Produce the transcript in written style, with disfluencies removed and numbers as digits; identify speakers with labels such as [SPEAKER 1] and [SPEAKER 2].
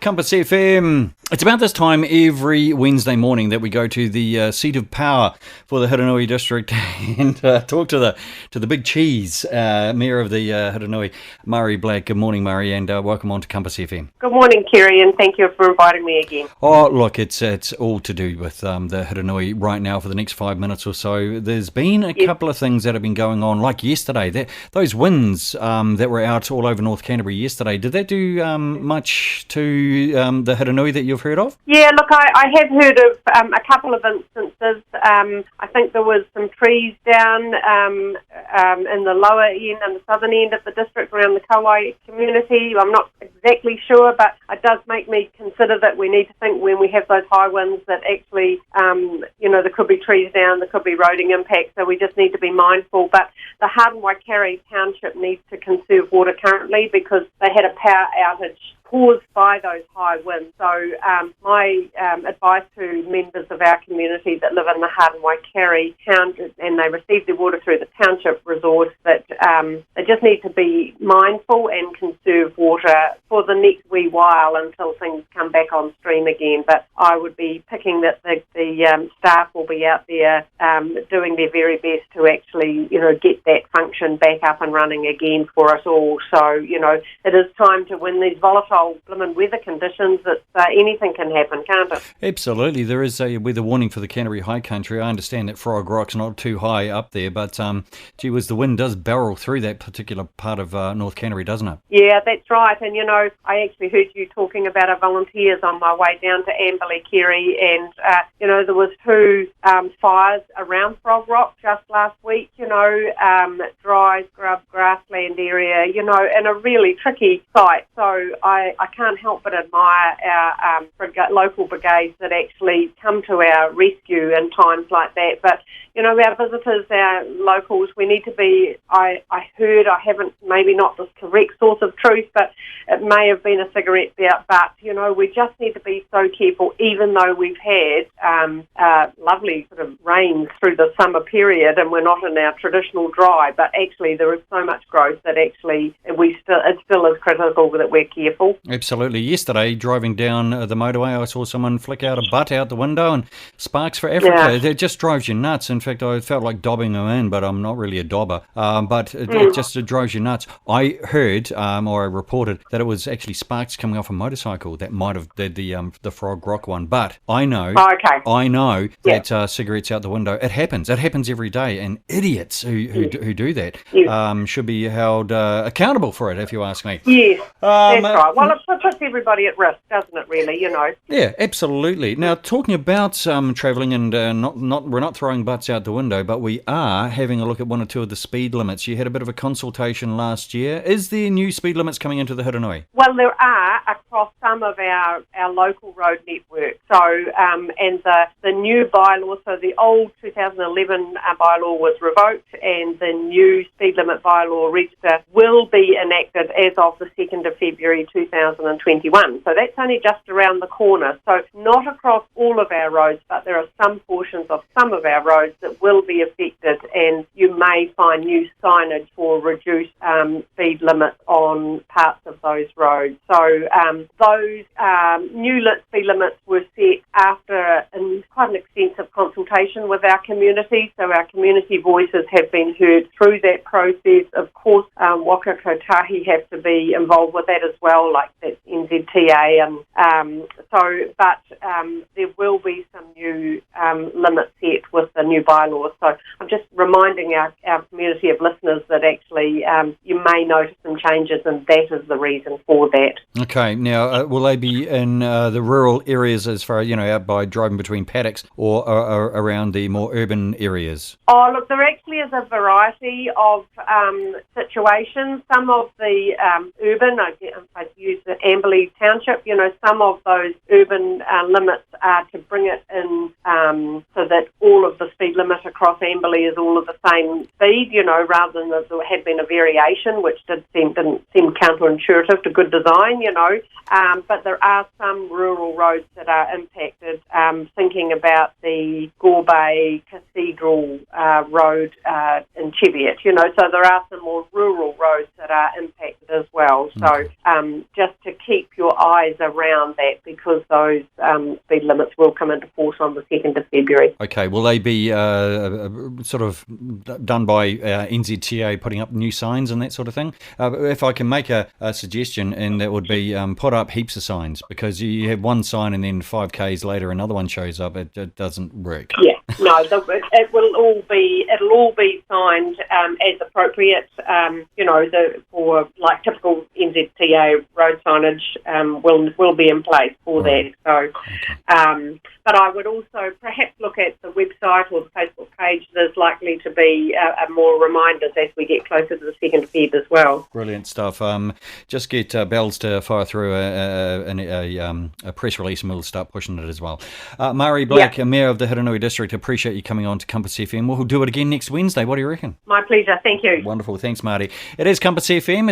[SPEAKER 1] Compass FM. It's about this time every Wednesday morning that we go to the seat of power for the Hiranui district and talk to the big cheese, Mayor of the Hiranui, Murray Black. Good morning, Murray, and welcome on to Compass FM.
[SPEAKER 2] Good morning, Kerry, and thank you for inviting me again.
[SPEAKER 1] Oh, look, it's all to do with the Hiranui right now for the next 5 minutes or so. There's been a couple of things that have been going on, like yesterday. Those winds that were out all over North Canterbury yesterday, did that do much to the Hiranui that you've heard of?
[SPEAKER 2] Yeah, look, I have heard of a couple of instances. I think there was some trees down in the lower end and the southern end of the district around the Kauai community. I'm not exactly sure, but it does make me consider that we need to think when we have those high winds that actually, there could be trees down, there could be roading impacts, so we just need to be mindful. But the Hawaii Township needs to conserve water currently because they had a power outage caused by those high winds. So my advice to members of our community that live in the Hawaii town and they receive their water through the township resource that they just need to be mindful and conserve water for the next wee while until things come back on stream again. But I would be picking that the staff will be out there doing their very best to actually, get that function back up and running again for us all. So, it is time to win these volatile blimmin' weather conditions that anything can happen, can't it?
[SPEAKER 1] Absolutely. There is a weather warning for the Canterbury High Country. I understand that Frog Rock's not too high up there, but gee whiz, the wind does barrel through that particular part of North Canterbury, doesn't it? Yeah,
[SPEAKER 2] that's right. And, I actually heard you talking about our volunteers on my way down to Amberley, Kerry, and, there was two fires around Frog Rock just last week, dry scrub grassland area, in a really tricky site. So I can't help but admire our local brigades that actually come to our rescue in times like that. But, our visitors, our locals, we need to be, I haven't, maybe not the correct source of truth, but it may have been a cigarette butt, but, we just need to be so careful, even though we've had lovely sort of rains through the summer period and we're not in our traditional dry, but actually there is so much growth that actually it still is critical that we're careful.
[SPEAKER 1] Absolutely. Yesterday, driving down the motorway, I saw someone flick out a butt out the window and sparks for Africa. Yeah. It just drives you nuts. In fact, I felt like dobbing them in, but I'm not really a dobber. But it just drives you nuts. I heard, or I reported, that it was actually sparks coming off a motorcycle that might have did the Frog Rock one. But I know, that cigarettes out the window, it happens. It happens every day, and idiots who do that should be held accountable for it, if you ask me.
[SPEAKER 2] Yes, that's right. Well, it puts everybody at risk, doesn't it, really,
[SPEAKER 1] Yeah, absolutely. Now, talking about travelling and we're not throwing butts out the window, but we are having a look at one or two of the speed limits. You had a bit of a consultation last year. Is there new speed limits coming into the Hiranui?
[SPEAKER 2] Well, there are across some of our local road network. So, and the new bylaw, so the old 2011 bylaw was revoked and the new speed limit bylaw register will be enacted as of the 2nd of February 2021. So that's only just around the corner. So not across all of our roads, but there are some portions of some of our roads that will be affected, and you may find new signage for reduced speed limits on parts of those roads. So those new speed limits were set after quite an extensive consultation with our community. So our community voices have been heard through that process. Of course, Waka Kotahi have to be involved with that as well, like that's NZTA, and there will be some new limits set with the new bylaws. So I'm just reminding our community of listeners that actually you may notice some changes, and that is the reason for that.
[SPEAKER 1] Okay, now will they be in the rural areas as far as, out by driving between paddocks or around the more urban areas?
[SPEAKER 2] Oh, look, there actually is a variety of situations. Some of the urban, I use the Amberley Township, some of those urban limits are to bring it in so that all of the speed limit across Amberley is all of the same speed, rather than there had been a variation, which didn't seem counterintuitive to good design, but there are some rural roads that are impacted. Thinking about the Gorbay Cathedral Road in Cheviot, so there are some more rural roads that are impacted as well. So just to keep your eyes around that, because those speed limits will come into force on the 2nd of February.
[SPEAKER 1] Okay, will they be sort of done by NZTA putting up new signs and that sort of thing? If I can make a suggestion, and that would be put up heaps of signs, because you have one sign and then 5Ks later another one shows up. It doesn't work.
[SPEAKER 2] Yeah, no, it'll all be signed as appropriate. For like typical NZTA road signage will be in place for that. So, but I would also perhaps look at the website or the Facebook page. There's likely to be more reminders as we get closer to the 2nd of Feb as well.
[SPEAKER 1] Brilliant stuff. Just get Bells to fire through a press release, and we'll start pushing it as well. Mari Black, Mayor of the Hiranui District, appreciate you coming on to Compass FM. We'll do it again next Wednesday. What do you reckon?
[SPEAKER 2] My pleasure. Thank you.
[SPEAKER 1] Wonderful. Thanks, Marty. It is Compass FM.